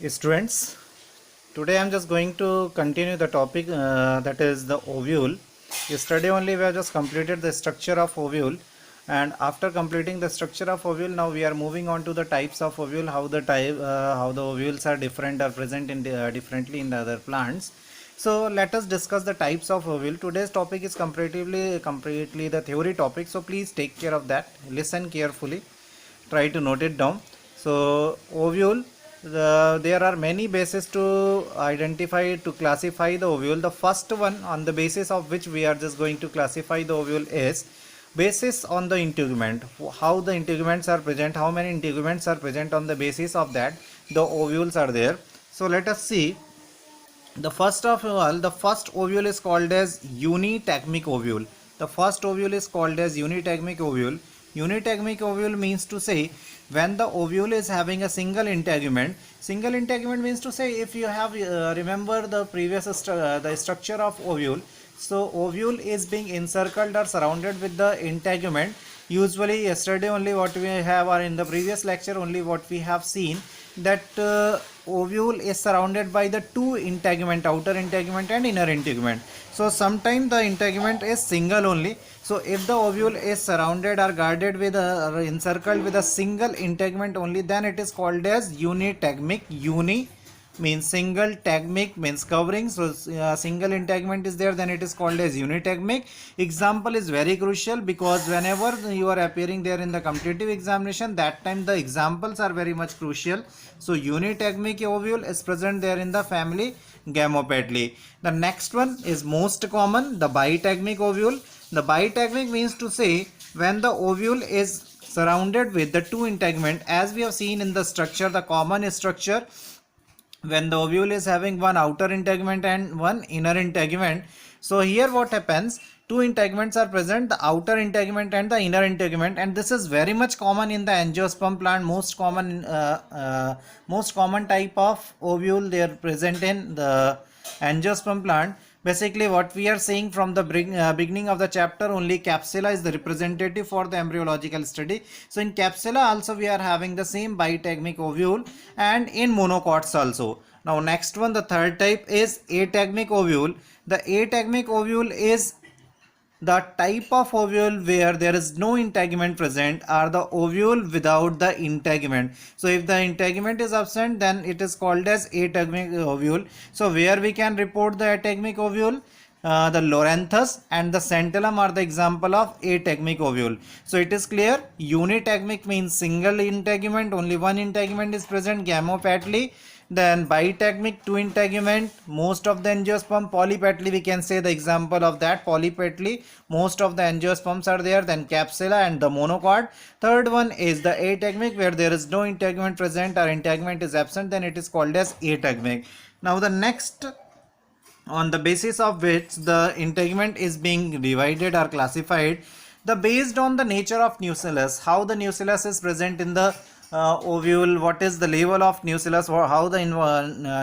Students, today I am just going to continue the topic that is the ovule. Yesterday only we have just completed the structure of ovule, and after completing the structure of ovule, now we are moving on to the types of ovule, how the ovules are different or present in differently in the other plants. So let us discuss the types of ovule. Today's topic is completely the theory topic, so please take care of that. Listen carefully, try to note it down. So ovule, there are many bases to classify the ovule. The first one on the basis of which we are just going to classify the ovule is basis on the integument. How the integuments are present, how many integuments are present, on the basis of that the ovules are there. So let us see. The first of all, the first ovule is called as unitegmic ovule. The first ovule is called as unitegmic ovule. Unitegmic ovule means to say when the ovule is having a single integument. Single integument means to say, if you have remember the previous the structure of ovule. So ovule is being encircled or surrounded with the integument. Usually yesterday only what we have, or in the previous lecture only what we have seen, that ovule is surrounded by the two integument, outer integument and inner integument. So sometimes the integument is single only. So if the ovule is surrounded or guarded with or encircled with a single integument only, then it is called as unitegmic. Uni means single, tegmic means covering. So single integument is there, then it is called as unitegmic. Example is very crucial, because whenever you are appearing there in the competitive examination, that time the examples are very much crucial. So unitegmic ovule is present there in the family Gametophytae. The next one is most common, the bitegmic ovule. The bitegmic means to say when the ovule is surrounded with the two integument, as we have seen in the structure, the common structure, when the ovule is having one outer integument and one inner integument. So here what happens, two integuments are present, the outer integument and the inner integument, and this is very much common in the angiosperm plant. Most common type of ovule they are present in the angiosperm plant. Basically what we are saying from the beginning of the chapter, only capsula is the representative for the embryological study. So in capsula also we are having the same bitegmic ovule, and in monocots also. Now next one, the third type is ategmic ovule. The ategmic ovule is the type of ovule where there is no integument present, or the ovule without the integument. So if the integument is absent, then it is called as ategmic ovule. So where we can report the ategmic ovule, the loranthus and the centellum are the example of ategmic ovule. So it is clear, unitegmic means single integument, only one integument is present, Gametophytae. Then bitegmic, two integument, most of the angiosperm. Polypetally, we can say the example of that, polypetally, most of the angiosperms are there. Then capsula and the monocot. Third one is the ategmic, where there is no integument present or integument is absent, then it is called as ategmic. Now the next, on the basis of which the integument is being divided or classified, the based on the nature of nucellus, how the nucellus is present in the ovule, what is the level of nucellus, or how the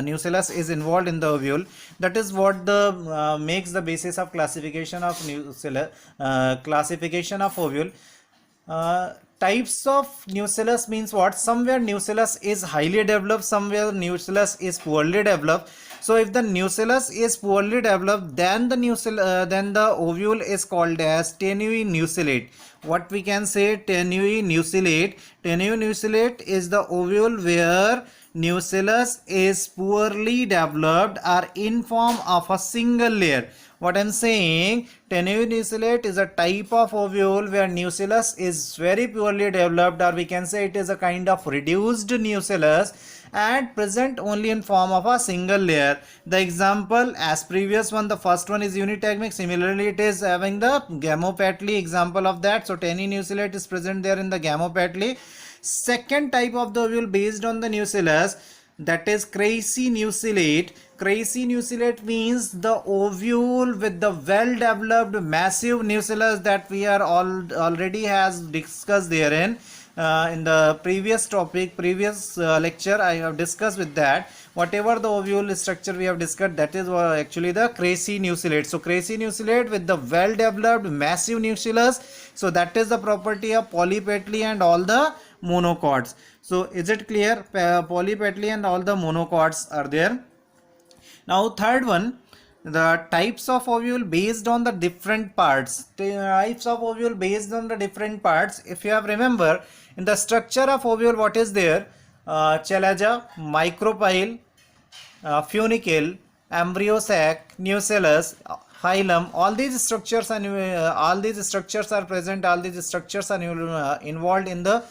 nucellus is involved in the ovule. That is what the makes the basis of classification of nucellus, classification of ovule. Types of nucellus means what? Somewhere nucellus is highly developed, somewhere nucellus is poorly developed. So if the nucellus is poorly developed, then the ovule is called as tenuinucellate. What we can say, tenuinucellate. Tenuinucellate is the ovule where nucellus is poorly developed or in form of a single layer. What I'm saying, tenuinucellate is a type of ovule where nucellus is very poorly developed, or we can say it is a kind of reduced nucellus and present only in form of a single layer. The example as previous one, the first one is unitegmic. Similarly it is having the Gametophytae example of that. So tenuinucellate is present there in the Gametophytae. Second type of the ovule based on the nucellus, that is crassinucellate. Crassinucellate means the ovule with the well developed massive nucellus that we are already has discussed therein. In the previous topic, previous lecture, I have discussed with that. Whatever the ovule structure we have discussed, that is actually the crassinucellate. So crassinucellate with the well developed massive nucellus. So that is the property of polypetally and all the monocots. So is it clear? Polypetally and all the monocots are there. Now third one, the types of ovule based on the different parts. Types of ovule based on the different parts. If you have remember, in the structure of ovule, what is there? Chalaza, micropyle, funicle, embryo sac, nucellus, hilum. All these structures and all these structures are present. All these structures are involved in the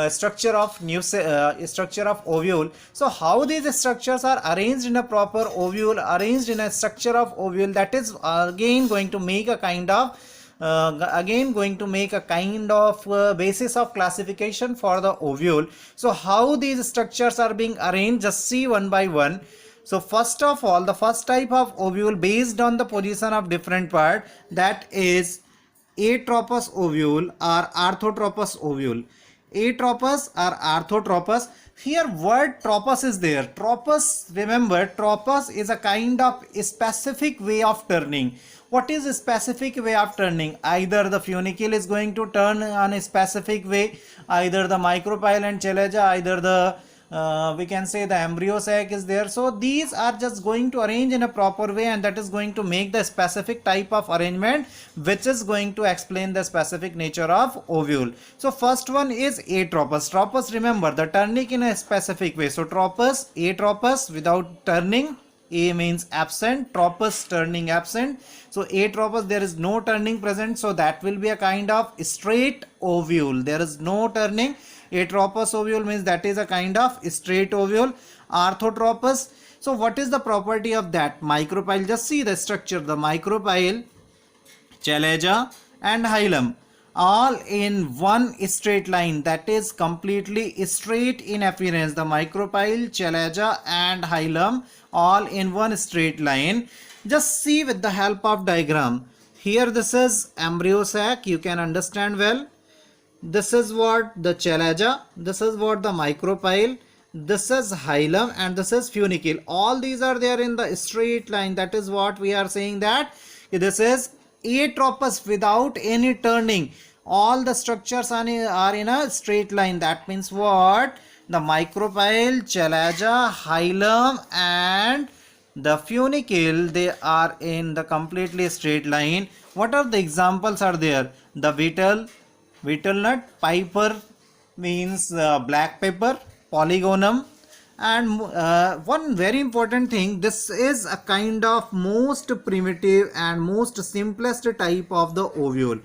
structure of ovule. So how these structures are arranged in a proper ovule, arranged in a structure of ovule, that is again going to make a kind of basis of classification for the ovule. So how these structures are being arranged, just see one by one. So first of all, the first type of ovule based on the position of different part, that is atropous ovule or orthotropous ovule. Atropous or orthotropous. Here word tropous is there. Tropous, remember, tropous is a kind of specific way of turning. What is a specific way of turning? Either the funicle is going to turn on a specific way, either the micropyle and chalaza, either the we can say the embryo sac is there. So these are just going to arrange in a proper way, and that is going to make the specific type of arrangement which is going to explain the specific nature of ovule. So first one is atropous. Tropous, remember, the turning in a specific way. So tropous, atropous without turning. A means absent, tropous turning absent. So atropous, there is no turning present, so that will be a kind of straight ovule. There is no turning. Atropous ovule means that is a kind of straight ovule. Orthotropous, so what is the property of that? Micropyle, just see the structure, the micropyle, chalaza and hilum all in one straight line, that is completely straight in appearance. The micropyle, chalaza and hilum all in one straight line. Just see with the help of diagram. Here this is embryo sac, you can understand well. This is what the chalaza, this is what the micropyle, this is hilum and this is funicle. All these are there in the straight line. That is what we are saying, that this is atropous without any turning. All the structures are in a straight line. That means what? The micropyle, chalaza, hilum and the funicle, they are in the completely straight line. What are the examples are there? The beetle nut, piper means black pepper, polygonum, and one very important thing, this is a kind of most primitive and most simplest type of the ovule.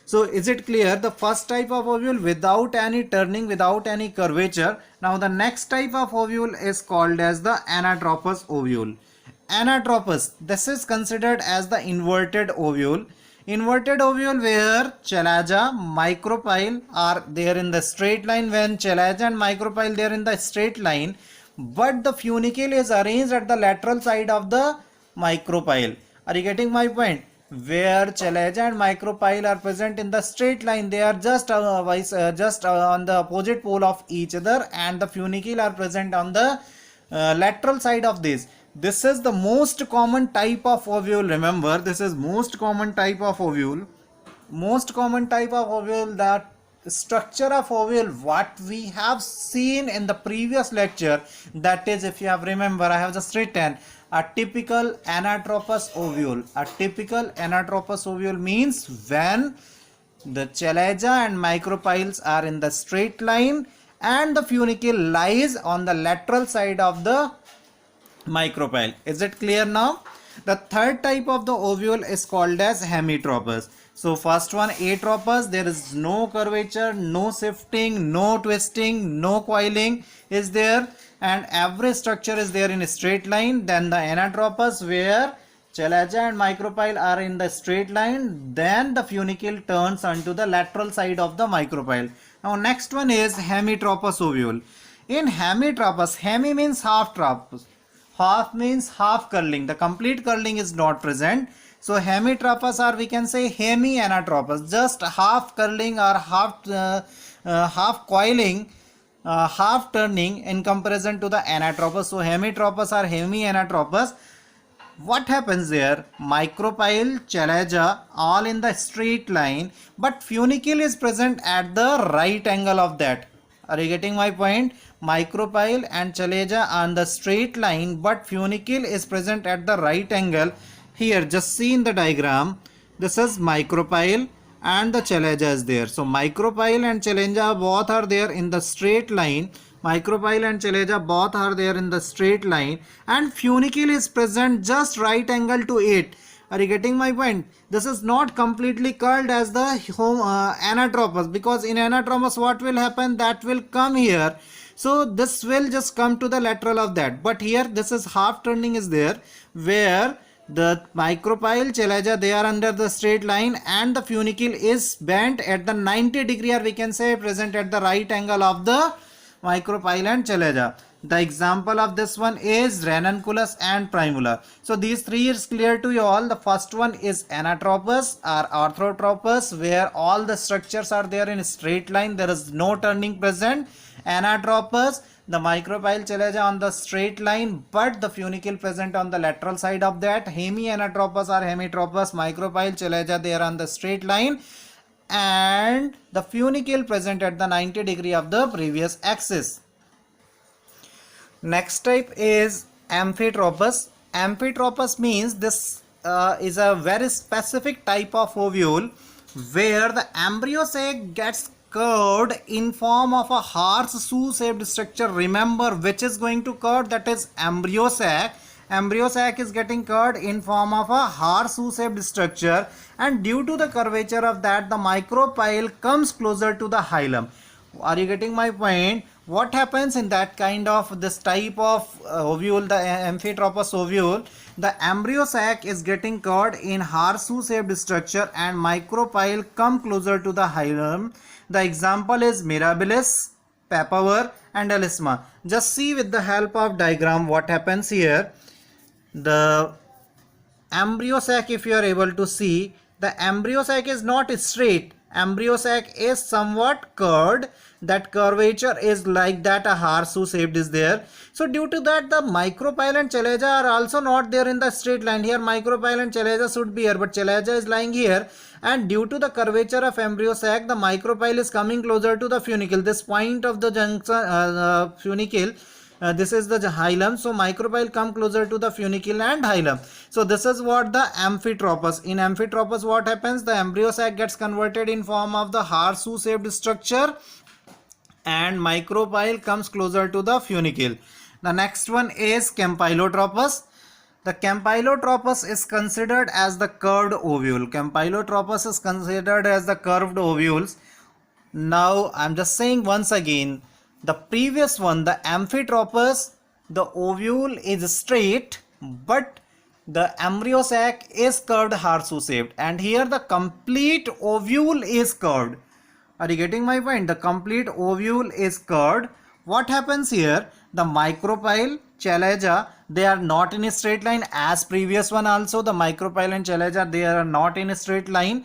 So is it clear? The first type of ovule without any turning, without any curvature. Now the next type of ovule is called as the anatropous ovule. Anatropous, this is considered as the inverted ovule. Inverted ovule where chalaza, micropyle are there in the straight line. When chalaza and micropyle they are in the straight line, but the funicle is arranged at the lateral side of the micropyle. Are you getting my point? Where chalaza and micropyle are present in the straight line, they are just on the opposite pole of each other, and the funicle are present on the lateral side of this. This is the most common type of ovule. Remember, this is most common type of ovule. Most common type of ovule, that structure of ovule what we have seen in the previous lecture, that is, if you have remember, I have just written a typical anatropous ovule. A typical anatropous ovule means when the chalaza and micropiles are in the straight line and the funicle lies on the lateral side of the micropyle. Is it clear now? The third type of the ovule is called as hemitropous. So first one, atropous, there is no curvature, no shifting, no twisting, no coiling is there, and every structure is there in a straight line. Then the anatropous where chalaza and micropyle are in the straight line, then the funicle turns onto the lateral side of the micropyle. Now next one is hemitropous ovule. In hemitropous, hemi means half tropous. Half means half curling. The complete curling is not present. So hemitropous, or we can say hemi-anatropous, just half curling or half coiling, half turning in comparison to the anatropous. So hemitropous or hemi-anatropous. What happens there? Micropyle, chalaza all in the straight line, but funicle is present at the right angle of that. Are you getting my point? Micropyle and chalaja on the straight line, but funicle is present at the right angle. Here, just see in the diagram, this is micropyle and the chalaja is there. So micropyle and chalaja both are there in the straight line. Micropyle and chalaja both are there in the straight line, and funicle is present just right angle to it. Are you getting my point? This is not completely curled as the anatropous, because in anatropous what will happen, that will come here. So this will just come to the lateral of that. But here this is half turning is there, where the micropyle chalaja they are under the straight line and the funicle is bent at the 90 degree, or we can say present at the right angle of the micropyle and chalaja. The example of this one is ranunculus and primula. So these three is clear to you all. The first one is anatropous or orthotropous, where all the structures are there in a straight line, there is no turning present. Anatropous, the micropyle chalaja on the straight line, but the funicle present on the lateral side of that. Hemianatropous or hemitropous, micropyle chalaja they are on the straight line and the funicle present at the 90 degree of the previous axis. Next type is amphitropous. Amphitropous means this is a very specific type of ovule where the embryo sac gets curved in form of a horseshoe shaped structure. Remember which is going to curve, that is embryo sac. Embryo sac is getting curved in form of a horseshoe shaped structure, and due to the curvature of that, the micropyle comes closer to the hilum. Are you getting my point? What happens in that kind of this type of ovule, the amphitropous ovule, the embryo sac is getting curved in horseshoe shaped structure and micropyle come closer to the hilum. The example is mirabilis, papaver and alisma. Just see with the help of diagram what happens here. The embryo sac, if you are able to see, the embryo sac is not straight. Embryo sac is somewhat curved. That curvature is like that, a horseshoe shaped is there. So due to that, the micropyle and chalaja are also not there in the straight line. Here micropyle and chalaja should be here, but chalaja is lying here, and due to the curvature of embryo sac, the micropyle is coming closer to the funicle. This point of the junction funicle, this is the hilum, so micropyle come closer to the funicle and hilum. So this is what the amphitropous. In amphitropous what happens, the embryo sac gets converted in form of the horseshoe shaped structure and micropyle comes closer to the funicle. The next one is campylotropous. The campylotropous is considered as the curved ovule. Campylotropous is considered as the curved ovules. Now I'm just saying once again, the previous one, the amphitropous, the ovule is straight, but the embryo sac is curved horseshoe shaped, and here the complete ovule is curved. Are you getting my point? The complete ovule is curved. What happens here? The micropyle, chalaja, they are not in a straight line as previous one also. The micropyle and chalaja, they are not in a straight line.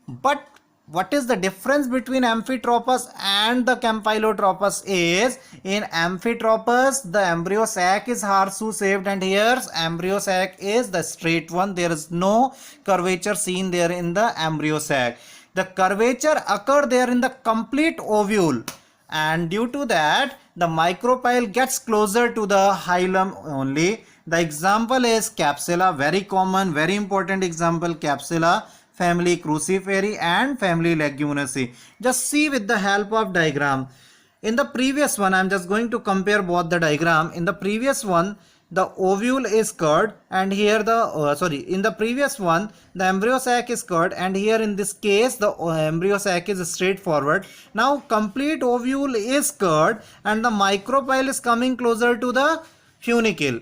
But what is the difference between amphitropous and the campylotropous is, in amphitropous the embryo sac is horseshoe shaped and here embryo sac is the straight one. There is no curvature seen there in the embryo sac. The curvature occur there in the complete ovule, and due to that the micropyle gets closer to the hilum only. The example is capsula, very common, very important example, capsula, family Cruciferae and family Leguminosae. Just see with the help of diagram. In the previous one, I am just going to compare both the diagram. In the previous one, the ovule is curved, and here the in the previous one the embryo sac is curved, and here in this case the embryo sac is straightforward. Now complete ovule is curved and the micropyle is coming closer to the funicle.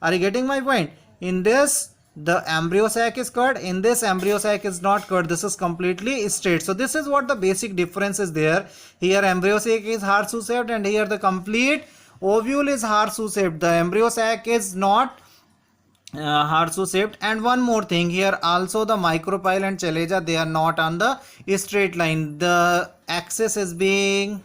Are you getting my point? In this the embryo sac is curved, in this embryo sac is not curved. This is completely straight. So this is what the basic difference is there. Here embryo sac is horseshoe shaped and here the complete ovule is horseshoe shaped. The embryo sac is not horseshoe shaped. And one more thing, here also the micropyle and chalaja, they are not on the straight line. The axis is being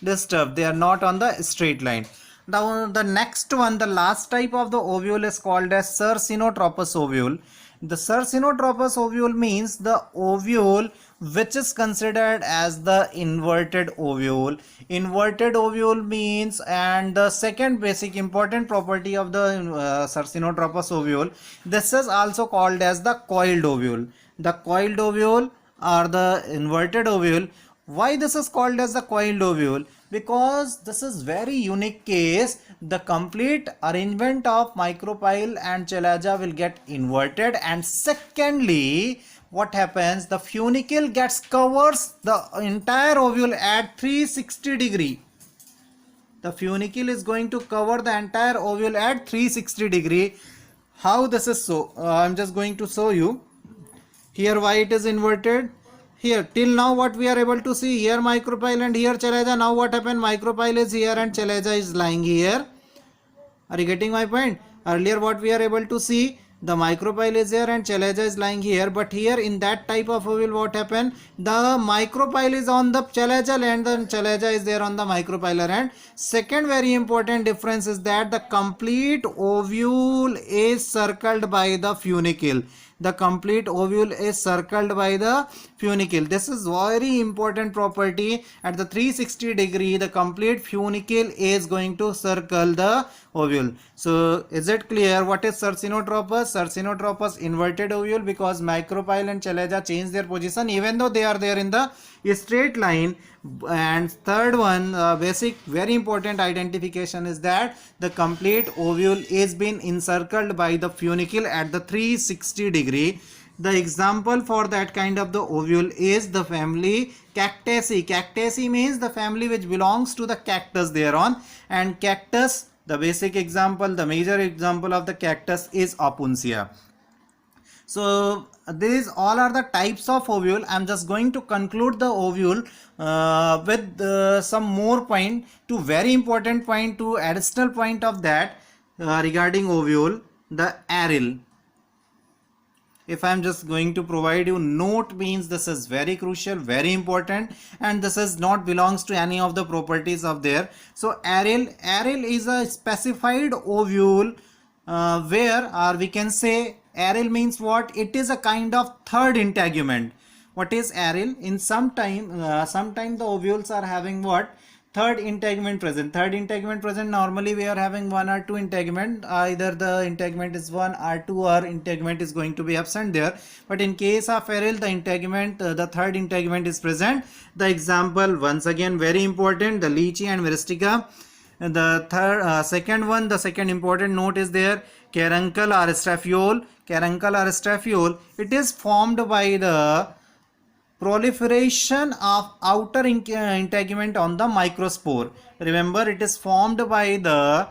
disturbed. They are not on the straight line. Now the next one, the last type of the ovule is called as cercinotropous ovule. The cercinotropous ovule means the ovule which is considered as the inverted ovule. Inverted ovule means, and the second basic important property of the Sarcinotropous ovule, this is also called as the coiled ovule. The coiled ovule or the inverted ovule. Why this is called as the coiled ovule? Because this is very unique case. The complete arrangement of micropyle and chalaza will get inverted, and secondly, what happens, the funicle gets covers the entire ovule at 360 degree. The funicle is going to cover the entire ovule at 360 degree. How this is so? I'm just going to show you. Here why it is inverted. Here till now what we are able to see, here micropyle and here chalaza. Now what happened, micropyle is here and chalaza is lying here. Are you getting my point? Earlier what we are able to see, the micropyle is here and chalaza is lying here, but here in that type of ovule what happened, the micropyle is on the chalaza and the chalaza is there on the micropylar end. Second very important difference is that the complete ovule is circled by the funicle. The complete ovule is circled by the funicle. This is very important property. At the 360 degree, the complete funicle is going to circle the ovule. So is it clear what is Sarcinotropous? Sarcinotropous inverted ovule, because micropyle and chalaza change their position even though they are there in the straight line. And third one, basic very important identification is that the complete ovule is been encircled by the funicle at the 360 degree. The example for that kind of the ovule is the family Cactaceae. Cactaceae means the family which belongs to the cactus thereon, and cactus, the basic example, the major example of the cactus is Opuntia. So these all are the types of ovule. I'm just going to conclude the ovule with some more point, to very important point, to additional point of that regarding ovule, the aril. If I'm just going to provide you note, means this is very crucial, very important, and this is not belongs to any of the properties of there. So aril is a specified ovule where, or we can say aril means what? It is a kind of third integument. What is aril? In sometime the ovules are having what? Third integument present. Third integument present, normally we are having one or two integument. Either the integument is one or two, or integument is going to be absent there. But in case of aril, the integument, the third integument is present. The example, once again very important, the lychee and myristica. And the second one, the second important note is there, caruncle or staphyole. Caruncle or staphyole, it is formed by the proliferation of outer integument on the microspore. Remember, it is formed by the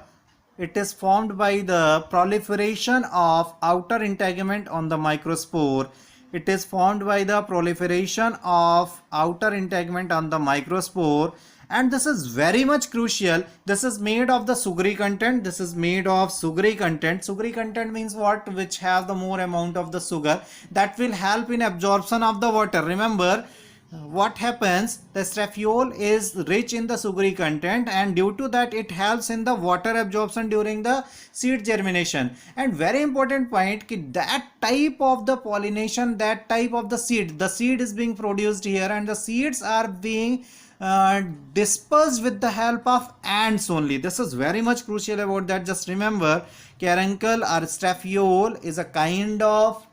proliferation of outer integument on the microspore. It is formed by the proliferation of outer integument on the microspore. And this is very much crucial. This is made of the sugary content. This is made of sugary content. Sugary content means what? Which have the more amount of the sugar that will help in absorption of the water. Remember what happens, the staphyole is rich in the sugary content, and due to that it helps in the water absorption during the seed germination. And very important point, that type of the pollination, that type of the seed is being produced here, and the seeds are being dispersed with the help of ants only. This is very much crucial about that. Just remember, caruncle or staphyole is a kind of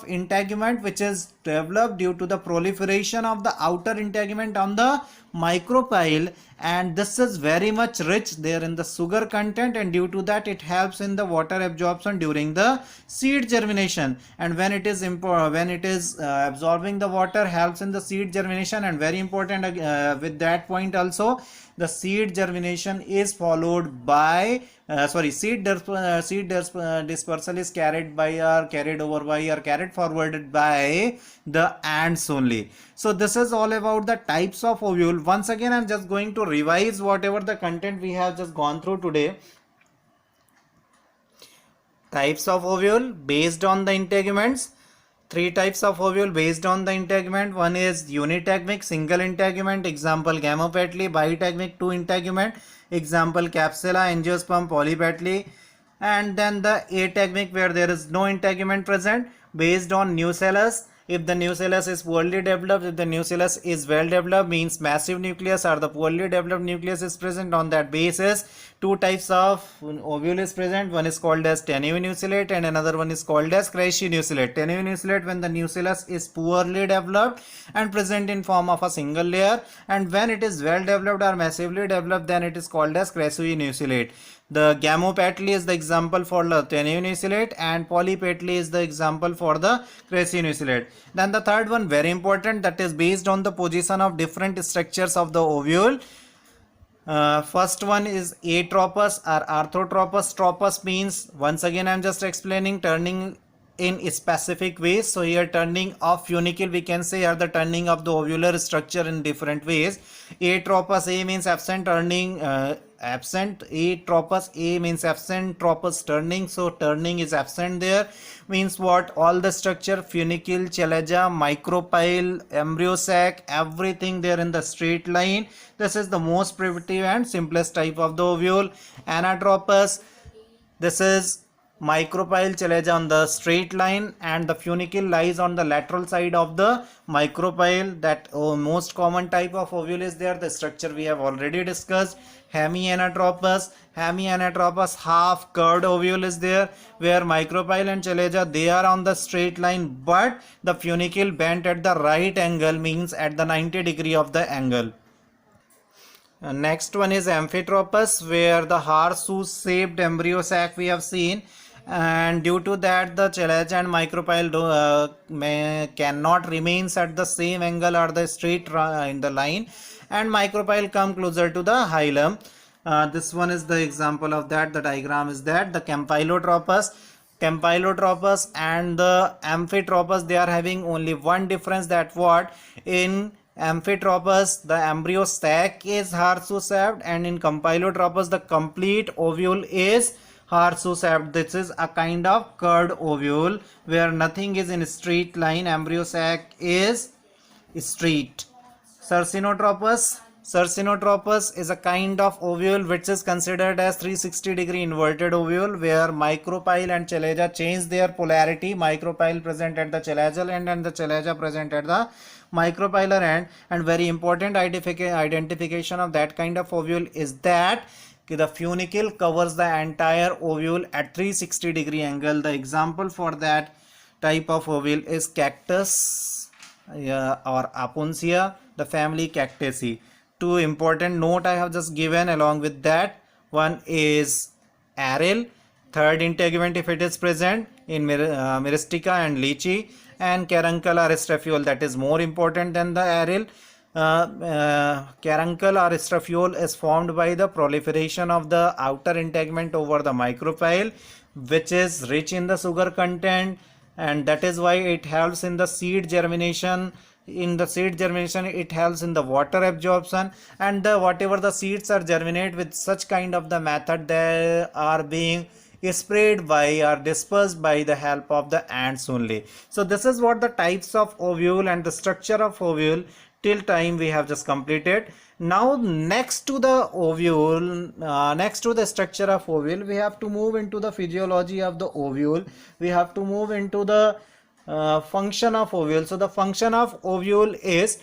integument which is developed due to the proliferation of the outer integument on the micropyle, and this is very much rich there in the sugar content, and due to that it helps in the water absorption during the seed germination. And when it is absorbing the water, helps in the seed germination. And very important with that point also, the seed germination is followed by seed dispersal is carried forwarded by the ants only. So this is all about the types of ovule. Once again, I'm just going to revise whatever the content we have just gone through today. Types of ovule based on the integuments. Three types of ovule based on the integument. One is unitegmic, single integument, example gamopetly. Bitegmic, two integument, example capsula, angiosperm, polypetly. And then the ategmic, where there is no integument present. based on nucellus. If the nucellus is poorly developed, if the nucellus is well developed, means massive nucleus, or the poorly developed nucleus is present. On that basis, two types of ovule is present. One is called as tenuinucellate and another one is called as crassinucellate. Tenuinucellate when the nucellus is poorly developed and present in form of a single layer, and when it is well developed or massively developed, then it is called as crassinucellate. The gamopately is the example for the tenuinucellate and polypately is the example for the crassinucellate. Then the third one, very important, that is based on the position of different structures of the ovule. First one is atropous or orthotropous. Tropous means, once again I am just explaining, turning in specific ways. So here turning of funicle, we can say, or the turning of the ovular structure in different ways. Atropous, A means absent, turning absent. Atropous, A means absent, tropous turning, so turning is absent there. Means what? All the structure, funicle, chalaza, micropyle, embryo sac, everything there in the straight line. This is the most primitive and simplest type of the ovule. Anatropous, this is micropyle, chalaza on the straight line and the funicle lies on the lateral side of the micropyle. That most common type of ovule is there. The structure we have already discussed. Hemianatropous, half curved ovule is there, where micropyle and chalaza, they are on the straight line, but the funicle bent at the right angle, means at the 90-degree of the angle. Next one is amphitropous, where the horseshoe shaped embryo sac we have seen, and due to that the chalaza and micropyle cannot remain at the same angle or the straight in the line, and micropyle come closer to the hilum. This one is the example of that. The diagram is that the campylotropous and the amphitropous, they are having only one difference, that what? In amphitropous the embryo sac is horseshoe shaped, and in campylotropous the complete ovule is horseshoe shaped. This is a kind of curved ovule where nothing is in straight line. Embryo sac is straight. Cercinotropous is a kind of ovule which is considered as 360-degree inverted ovule, where micropyle and chalaza change their polarity. Micropyle present at the chalaza end and the chalaza present at the micropylar end. And very important identification of that kind of ovule is that the funicle covers the entire ovule at 360-degree angle. The example for that type of ovule is cactus or Aponcia, the family Cactaceae. Two important note I have just given along with that. One is aril, third integument if it is present in myristica and lychee, and caruncle or strophiole, that is more important than the aril. Caruncle or strophiole is formed by the proliferation of the outer integument over the micropyle, which is rich in the sugar content, and that is why it helps in the seed germination. In the seed germination it helps in the water absorption, and whatever the seeds are germinate with such kind of the method, they are being sprayed by or dispersed by the help of the ants only. So this is what the types of ovule and the structure of ovule till time we have just completed. Now next to the ovule, next to the structure of ovule, we have to move into the physiology of the ovule. We have to move into the function of ovule. So the function of ovule is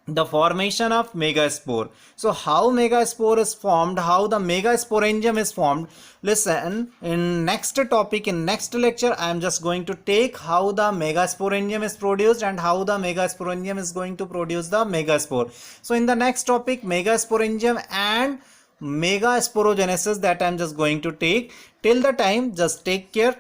the formation of megaspore. So how megaspore is formed, how the megasporangium is formed, listen, in next topic, in next lecture, I am just going to take how the megasporangium is produced and how the megasporangium is going to produce the megaspore. So in the next topic, megasporangium and megasporogenesis, that I am just going to take. Till the time, just take care.